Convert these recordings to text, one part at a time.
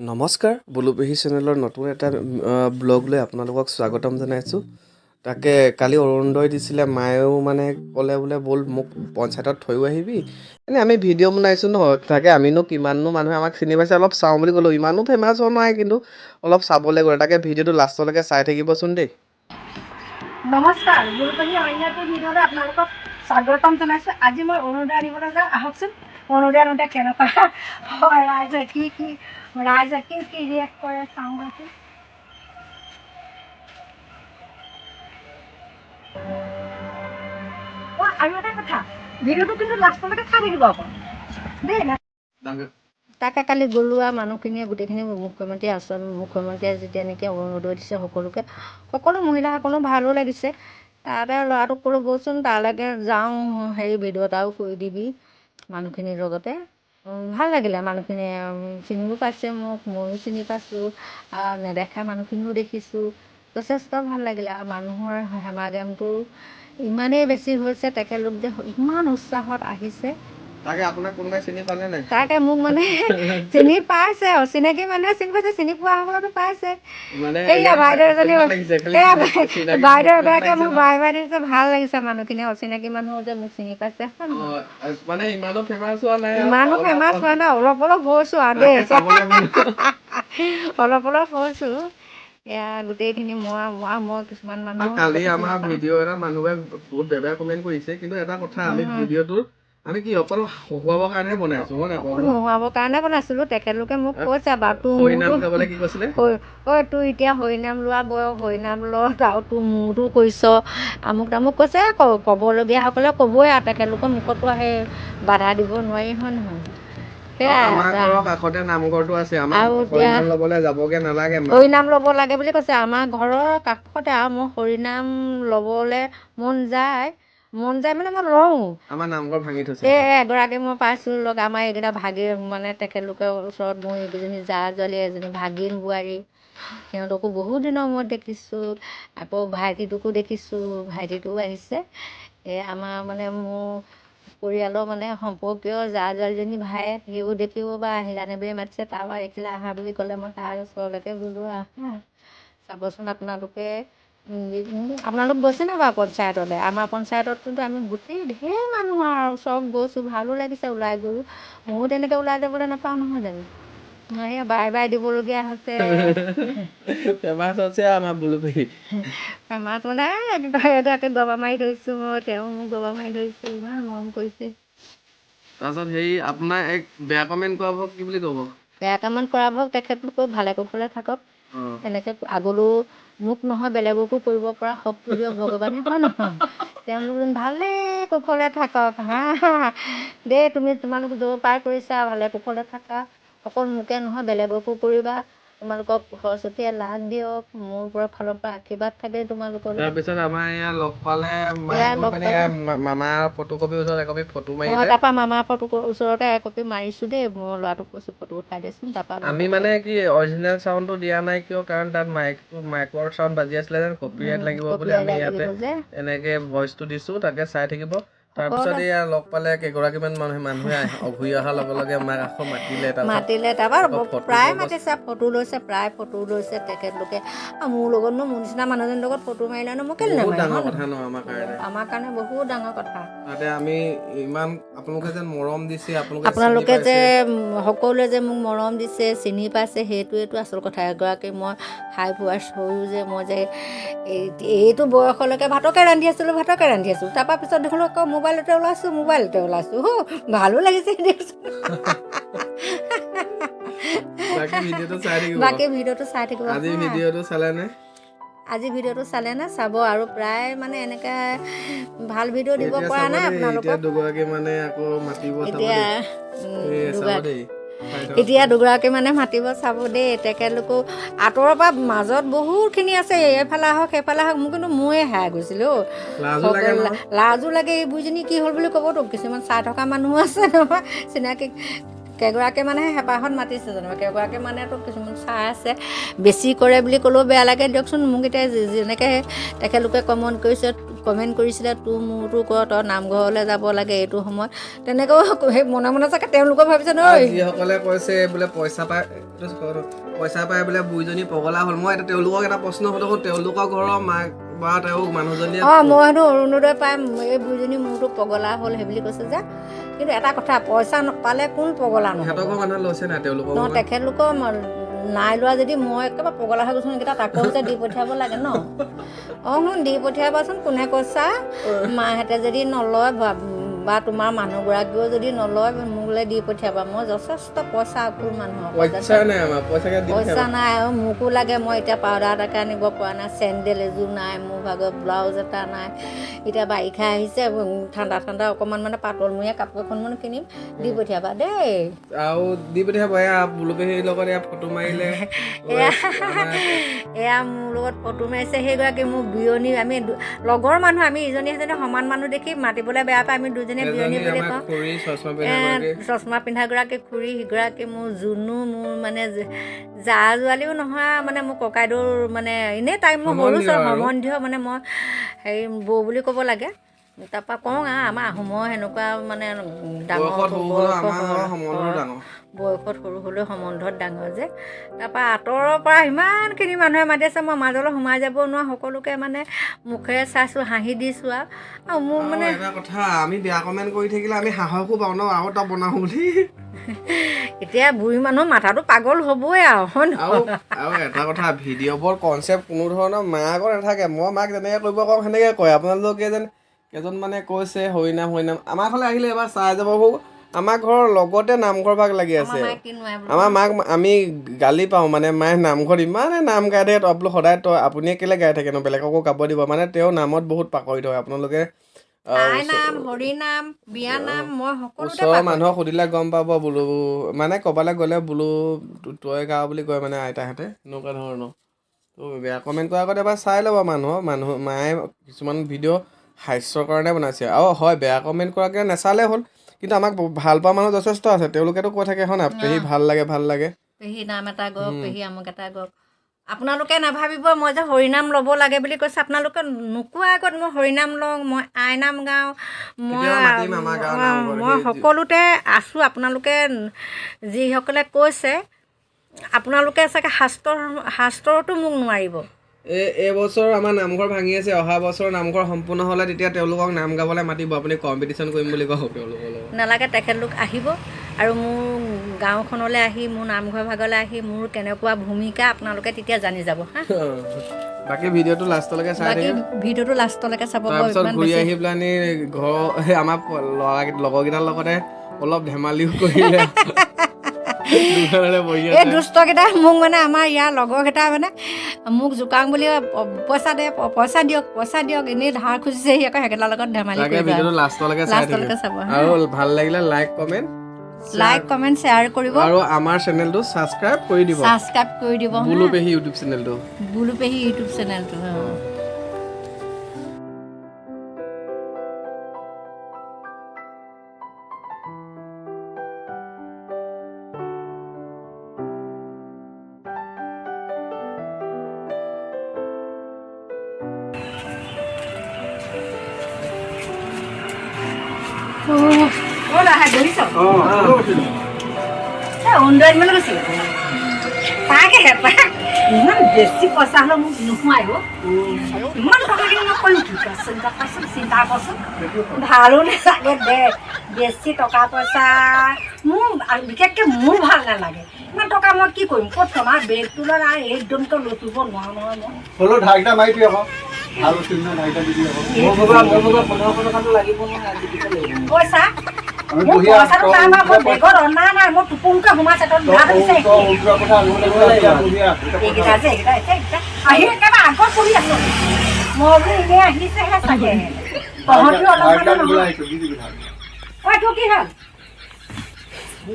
নমস্কাৰ বুলুপেহী চেনেলৰ নতুন এটা ব্লগ লৈ আপোনালোকক স্বাগতম জনাইছোঁ। তাকে কালি অৰুণোদয় দিছিলে, মায়েও মানে ক'লে বোলে ব'ল মোক পঞ্চায়তত থৈও আহিবি। এনেই আমি ভিডিঅ' বনাইছোঁ ন, তাকে আমিনো কিমাননো মানুহে আমাক চিনি পাইছে অলপ চাওঁ বুলি ক'লোঁ। ইমানো ফেমাছ হোৱা নাই, কিন্তু অলপ চাবলৈ গ'লে তাকে ভিডিঅ'টো লাষ্টলৈকে চাই থাকিবচোন দেই। নমস্কাৰ, বুলুপেহী অন্য এটা ভিডিঅ'লৈ আপোনালোকক স্বাগতম জনাইছোঁ। আজি মই অৰুণোদয় আনিবলৈ যাওঁ। আহকচোন অৰুণোদয় আনোতে কেনেকুৱা হয়, ৰাইজে কি ৰিয়েক্ট কৰে চাওঁ আছো। আৰু এটা কথা, ভিডিঅ'টো কিন্তু লাষ্টলৈকে চাই থাকিব আকৌ দেই। তাকে কালি গ'লো আৰু মানুহখিনিয়ে গোটেইখিনি মুখ্যমন্ত্ৰীয়ে যেতিয়া এনেকৈ অৰুণোদয় দিছে সকলো মহিলাসকলো ভালো লাগিছে। তাতে ল'ৰাটোক ক'লোঁ ব'লচোন তালৈকে যাওঁ, ভিডিঅ' এটাও কৰি দিবি মানুহখিনিৰ লগতে। ভাল লাগিলে, মানুহখিনিয়ে চিনিও পাইছে মোক, ময়ো চিনি পাইছোঁ, নেদেখা মানুহখিনিও দেখিছোঁ। যথেষ্ট ভাল লাগিলে। আৰু মানুহৰ সমাগমটো ইমানেই বেছি হৈছে, তেখেতলোক যে ইমান উৎসাহত আহিছে। তাকে আপোনাক কোনোবাই চিনি পালে নাই? তাকে মোক মানে চিনি পাইছে, অচিনাকি মানুহে চিনি পাইছে, চিনি পোৱা হ'লেতো পাইছে। এইয়া বাইদেউ এজনী, বাইদেউ এগৰাকীয়ে মোক বাই দিছে। ভাল লাগিছে, মানুহখিনিয়ে অচিনাকি মানুহ যে মোক চিনি পাইছে। মানে ইমানো ফেমাছ হোৱা নাই, ইমানো ফেমাছ হোৱা নাই, অলপ অলপ হৈছোঁ আৰু দেই, অলপ হৈছোঁ। এয়া গোটেইখিনি মই কিছুমান মানুহ কালি আমাৰ ভিডিঅ' এটা মানুহে বহুত বেয়া কমেণ্ট কৰিছে, কিন্তু এটা কথা, আমি ভিডিঅ'টো আমি কি অকল হহুৱাবৰ কাৰণে বনাইছো, হয় নাই? হহুৱাবৰ কাৰণে বনাইছিলোঁ। তেখেতলোকে মোক কৈছে বাৰু, তোৰ এতিয়া হৰিনাম লোৱা বয়স, হৰিনাম ল, আৰু তোৰ মোৰতো কৰিছ, আমুক তামুক কৈছে। ক'বলগীয়াসকলে ক'বই আৰু, তেখেতলোকৰ মুখতো সেই বাধা দিব নোৱাৰি, হয় নহয়? আমাৰ ঘৰৰ কাষতে নামঘৰটো আছে, আমাৰ হৰিনাম ল'বলৈ যাবগে নালাগে। হৰিনাম ল'ব লাগে বুলি কৈছে। আমাৰ ঘৰৰ কাষতে আৰু মই হৰিনাম ল'বলৈ মন যায় মানে মই লওঁ। আমাৰ নামঘৰ ভাঙি থৈছে। এগৰাকী মই পাইছোঁ লগ, আমাৰ এইকেইটা মানে তেখেতলোকৰ ওচৰত মোৰ এইকেইজনী জা-জোৱালী, এজনী ভাগিন বোৱাৰী, সিহঁতকো বহুত দিনৰ মূৰত দেখিছোঁ। আকৌ ভাইটিটোকো দেখিছোঁ, ভাইটিটোও আহিছে। আমাৰ মানে মোৰ পৰিয়ালৰ মানে সম্পৰ্কীয় জা-জোৱালীজনী ভায়েক, সিও দেখিব বা আহিলানে মাতিছে। তাৰপৰা এইখিলা আহা বুলি ক'লে, মই তাৰ ওচৰলৈকে গ'লোঁ। আহা চাবচোন আপোনালোক গৈছে নাই বাৰু পঞ্চায়তলৈ? আমাৰ পঞ্চায়তত কিন্তু আমি গোটেই ঢেৰ মানুহ আৰু চব গৈছোঁ, ভালো লাগিছে ওলাই গৈও। ময়ো তেনেকৈ ওলাই যাবলৈ নাপাওঁ নহয় জানো। সেয়া বাই দিবলগীয়া হৈছে। ফেমাছ হৈছে আমাৰ বুলুপেহী। ফেমাছ মানে এগৰাকীক গবা মাৰি ধৰিছোঁ মই, তেওঁ মোক গবা মাৰি ধৰিছোঁ, ইমান মৰম কৰিছে। তাৰপিছত আপোনাৰ এক বেয়া কমেণ্ট কৰাবোৰক কি বুলি ক'ব? বেয়া কমেণ্ট কৰাবোৰক তেখেতলোকে ভালে কুশলে থাকক, তেনেকৈ আগলৈও মোক নহয় বেলেগকো কৰিব পৰা শক্তি দিয়ক ভগৱানে, হয় নহয়? তেওঁলোক ভালে কুশলে থাকক। দেই, তোমালোক য'ৰ পাৰ কৰিছা ভালে কুশলে থাকা। অকল মোকে নহয় বেলেগকো কৰিবা। তোমালোকক সৰস্বতীয়ে লাভ দিয়ক, মোৰ ফালৰ পৰা আশীৰ্বাদ থাকে তোমালোকৰ। তাৰপিছত আমাৰ ইয়াত লগ পালে মামাৰ ফটোকপিৰ ওচৰত একপি ফটো মাৰিলে। তাৰপৰা মামাৰ ওচৰতে একপি মাৰিছোঁ দেই, মই ল'ৰাটোক কৈছোঁ ফটো উঠাই দেচোন। আমি মানে কি অৰিজিনেল চাউণ্ডটো দিয়া নাই কিয়, কাৰণ তাত মাইকৰ চাউণ্ড বাজি আছিলে যেন, কপিৰাইট লাগিব বুলি আমি ইয়াতে এনেকে ভইচটো দিছোঁ। তাকে চাই থাকিব। তাৰপিছত এয়া লগ পালে কেইগৰাকীমান মানুহে ঘূৰি অহাৰ লগে লগে আমাক আকৌ মাতিলে। তাৰপৰা প্ৰায় মাতিছে, ফটো লৈছে তেখেতলোকে। মোৰ লগতনো মোৰ নিচিনা মানুহজনীৰ লগত ফটো মাৰিলেনো মই কেলৈ নামাৰিম? আমাৰ কাৰণে বহুত ডাঙৰ কথা। তাতে আমি ইমান আপোনালোকে যে মৰম দিছে, আপোনালোকে যে সকলোৱে যে মোক মৰম দিছে, চিনি পাইছে, সেইটোৱেতো আচল কথা। এগৰাকী মই 5 years হৈও যে মই যে এইটো বয়সলৈকে ভাতকে ৰান্ধি আছিলোঁ। তাৰপৰা পিছত দেখোন আকৌ মোবাইলতে ওলাইছোঁ। ভালো লাগিছে দিয়কচোন। বাকী ভিডিঅ'টো চাই থাকিব। আজি ভিডিঅ'টো চালে নে চাব, আৰু প্ৰায় মানে এনেকৈ ভাল ভিডিঅ' দিব পৰা নাই আপোনালোকক। এতিয়া দুগৰাকী মানে মাতিব, চাব দেই। তেখেতলোকো আঁতৰৰ পৰা মাজত বহুতখিনি আছে, এইফালে আহক সেইফালে আহক। মোৰ কিন্তু ময়ে হেৰাই গৈছিলোঁ। লাজো লাগে, এই বুঢ়ীজনী কি হ'ল বুলি ক'বতো। কিছুমান চাই থকা মানুহো আছে নহয় চিনাকি। কেইগৰাকী মানে হেঁপাহত মাতিছে যেনিবা, কেইগৰাকী মানেতো কিছুমান চাই আছে। বেছি কৰে বুলি ক'লেও বেয়া লাগে দিয়কচোন। মোক এতিয়া যেনেকৈ তেখেতলোকে কমেণ্ট কমেণ্ট কৰিছিলে তোৰ মোৰতো কৰ তই নামঘৰলৈ যাব লাগে এইটো সময় তেনেকৈও সেই মনে মনে চাগে তেওঁলোকে ভাবিছে নহয় যিসকলে কৈছে বোলে পইচা পাই বোলে বুঢ়ীজনী পগলা হ'ল মই এটা তেওঁলোকক এটা প্ৰশ্ন সুধো তেওঁলোকৰ ঘৰৰ মাক বা তেওঁ মানুহজনীয়ে মই সেইটো অৰুণোদয় পাই এই বুঢ়ীজনী মোৰতো পগলা হ'ল সেই বুলি কৈছে যে কিন্তু এটা কথা পইচা নাপালে কোন পগলা নহয় সিহঁতৰ মানুহে লৈছে নাই তেওঁলোকৰ তেখেতলোকৰ নাই লোৱা যদি মই একেবাৰে পগলা হৈ গৈছোঁ এইকেইটা তাকো হৈছে দি পঠিয়াব লাগে ন শুন দি পঠিয়াবাচোন কোনে কৈছা মাহঁতে যদি নলয় বা তোমাৰ মানুহগৰাকীও যদি নলয় মোলৈ দি পঠিয়াবা মই যথেষ্ট পইচা অকুল মানুহৰ পইচা নাই আৰু মোকো লাগে মই এতিয়া পাউডাৰ এটাকে আনিব পৰা নাই চেণ্ডেল এযোৰ নাই মোৰ ভাগৰ ব্লাউজ এটা নাই এতিয়া বাৰিষা আহিছে ঠাণ্ডা অকণমান মানে পাতলমূৰীয়া কাপোৰ এখন মানে কিনিম দি পঠিয়াবা দেই আৰু দি পঠিয়াব বুলুপেহীৰ লগত ফটো মাৰিলে এয়া মোৰ লগত ফটো মাৰিছে সেইগৰাকী মোৰ বিয়নী আমি লগৰ মানুহ আমি ইজনী সিজনী সমান মানুহ দেখি মাতিবলৈ বেয়া পাই আমি দুজনী বিয়নী বুলি কওঁ চশমা পিন্ধাগৰাকী খুৰী সিগৰাকী মোৰ জুনু মোৰ মানে জা জোৱালীও নহয় মানে মোৰ ককাইদেউৰ মানে এনেই তাই মোৰ সৰু সম্বন্ধীয় মানে মই হেৰি বৌ বুলি ক'ব লাগে তাৰপৰা কওঁ আমাৰ আহোমৰ সেনেকুৱা মানে ডাঙৰ বয়সত সৰু হ'লেও সম্বন্ধত ডাঙৰ যে তাৰপৰা আঁতৰৰ পৰা ইমানখিনি মানুহে মাতি আছে মই মাজলৈ সোমাই যাব নোৱাৰোঁ সকলোকে মানে মুখেৰে চাইছোঁ হাঁহি দিছোঁ আৰু মোৰ মানে এটা কথা আমি বেয়া কমেণ্ট কৰি থাকিলে আমি সাহসো পাওঁ ন আৰু এটা বনাওঁ বুলি এতিয়া বুঢ়ী মানুহ মাথাটো পাগল হ'বই আৰু এটা কথা ভিডিঅ'বোৰ কনচেপ্ট কোনো ধৰণৰ মাকৰ নাথাকে মই মাক যেনেকৈ কৰিব কওঁ সেনেকৈ কয় আপোনালোকে এজন মানে কৈছে হৰিনাম আমাৰ ফালে আহিলে এবাৰ চাই যাব আমাৰ ঘৰৰ লগতে নামঘৰ ভাগ লাগি আছে আমাৰ মাক আমি গালি পাওঁ মানে মায়ে নামঘৰত ইমানে নাম গাই থাকে বোলো সদায় আপুনিয়ে কেলে গাই থাকে ন বেলেগকো গাব দিব মানে তেওঁ নামত বহুত পাকৰিত হয় আপোনালোকে ওচৰৰ মানুহক সুধিলে গম পাব বোলো মানে ক'বালৈ গ'লে বোলো তই গা বুলি কয় মানে আইতাহঁতে এনেকুৱা ধৰণৰ তো বেয়া কমেণ্ট কৰাৰ আগত এবাৰ চাই ল'ব মায়ে কিছুমান ভিডিঅ' হাস্যৰ কাৰণে বনাইছে আৰু হয় বেয়া কমেণ্ট কৰাকৈ নাচালে হ'ল কিন্তু আমাক ভাল পোৱা মানুহ যথেষ্ট আছে তেওঁলোকেতো কৈ থাকে হয় না পেহী ভাল লাগে পেহী নাম এটা গওক পেহী আমুক এটা গওক আপোনালোকে নাভাবিব মই যে হৰিনাম ল'ব লাগে বুলি কৈছে আপোনালোকে নোকোৱাৰ আগত মই হৰিনাম লওঁ মই আইনাম গাওঁ মই সকলোতে আছোঁ আপোনালোকে যিসকলে কৈছে আপোনালোকে চাগে শাস্ত্ৰতো মোক নোৱাৰিব এইবছৰ আমাৰ নামঘৰ ভাঙি আছে অহা বছৰ নামঘৰ সম্পূৰ্ণ হ'লে তেতিয়া তেওঁলোকক নাম গাবলৈ মাতিব আপুনি কম্পিটিশ্যন কৰিম বুলি কওক তেওঁলোকৰ লগত নালাগে তেখেতলোক আহিব আৰু মোৰ গাঁওখনলৈ আহি মোৰ নামঘৰ ভাগলৈ আহি মোৰ কেনেকুৱা ভূমিকা আপোনালোকে তেতিয়া জানি যাব বাকী ভিডিঅ'টো লাষ্টলৈকে চাই চাব তাৰপিছত ঘূৰি আহি পেলাই ঘৰ আমাৰ লগৰকেইটাৰ লগতে অলপ ধেমালিও কৰিলে এই দুষ্টকেইটা মোক মানে আমাৰ ইয়াৰ লগৰকেইটা মানে মোক জোকাং বুলি পইচা দিয়ক এনেই ধাৰ খুজিছে সি আকৌ সেইকেইটাৰ লগত ধেমালি লাষ্টলৈকে চাব আৰু ভাল লাগিলে লাইক কমেণ্ট শ্বেয়াৰ কৰিব আৰু আমাৰ চেনেলটো ছাবস্ক্ৰাইব কৰি দিব বুলুপেহী ইউটিউব চেনেলটো ইমান বেছি পইচা হ'লে মোক নোহোৱাই ইমান টকাখিনি মই কৰিম কি চিন্তা কৰচোন ভালো নালাগে দে বেছি টকা পইচা মোৰ বিশেষকৈ মোৰ ভাল নালাগে ইমান টকা মই কি কৰিম ক'ত থ'ম আৰু বেগটো লৈ একদমকৈ লৈ ফুৰিব নোৱাৰোঁ নহয় মই হ'লেও ঢাৰিটা মাৰি দিয়ক ভাল পইচা পইচাটো তাৰপৰা মই বেগত অনা নাই মই টোপোনকৈ সোমাইছে এইকেইটা যে আহি একেবাৰে আগত পৰি আছো মই বোলো এনেই আহিছেহে চাগে তহঁতি অলপমান তোৰ কি হ'ল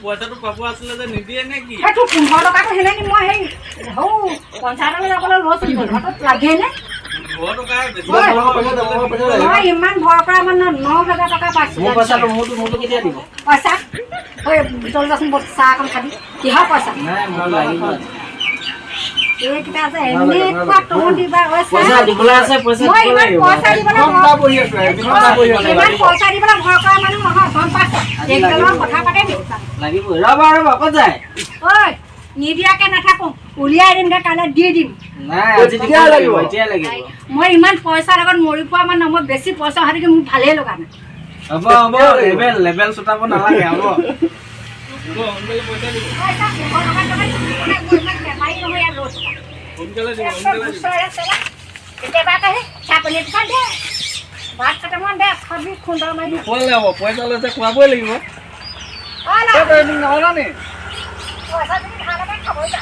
পইচাটো পাব আছিলে যে নিদিয়ে নে কি তোৰ 15 টকাটো সেনেকি মই সেই পঞ্চায়তলৈ যাবলৈ লৈছোঁ ঘৰটোত লাগেনে মই ইমান ভয় কৰা মানে 9,000 টকা পাইছোঁ পইচা ভিতৰলৈ যাচোন চাহ অকণ খাবি কিহৰ পইচা এইকেইটা যে এনেকুৱা তহঁতি বা পইচা দিবলৈ আছে, পইচা মই দিব ইমান লাগিব। পইচা দিবলৈ ঘণ্টা বহি আছো, এঘণ্টা বহি আছো। ইমান পইচা দিবলৈ ভয় কৰা মানুহ নহয়, গম পাইছ? এইকেইটাৰ কথা পাতে নেকি? লাগিবই। ৰ'ব ক'ত যায়? ঐ নিদিয়াকে নাথাকো, উলিয়াই দিম দে, কাইলৈ দি দিম। নাই আজি এতিয়াই লাগিব। এতিয়াই লাগিব। মই ইমান পইচাৰ লগত মৰি পোৱা মানে মই বেছি পইচা অহা দেখি মোক ভালেই লগা নাই। হ'ব লেবেল চুটাব নালাগে হ'ব। সোনকালে পইচা দিব পইচা 200 টকা টকা মই ইমান বেমাৰী নহয় ইয়াত ৰৈ থকা। সোনকালে দিব একদম গুচৰাই আছে না। কেতিয়াবা আহে চাপনি দোকান দে, ভাত কেইটামান দে, খাবি খুন্দা মাৰি দিম। খোৱালে হ'ব পইচা লৈছে খোৱাবই লাগিব অ' না, নহ'লা নি? পইচা যদি ভাল লাগে খাবই যা।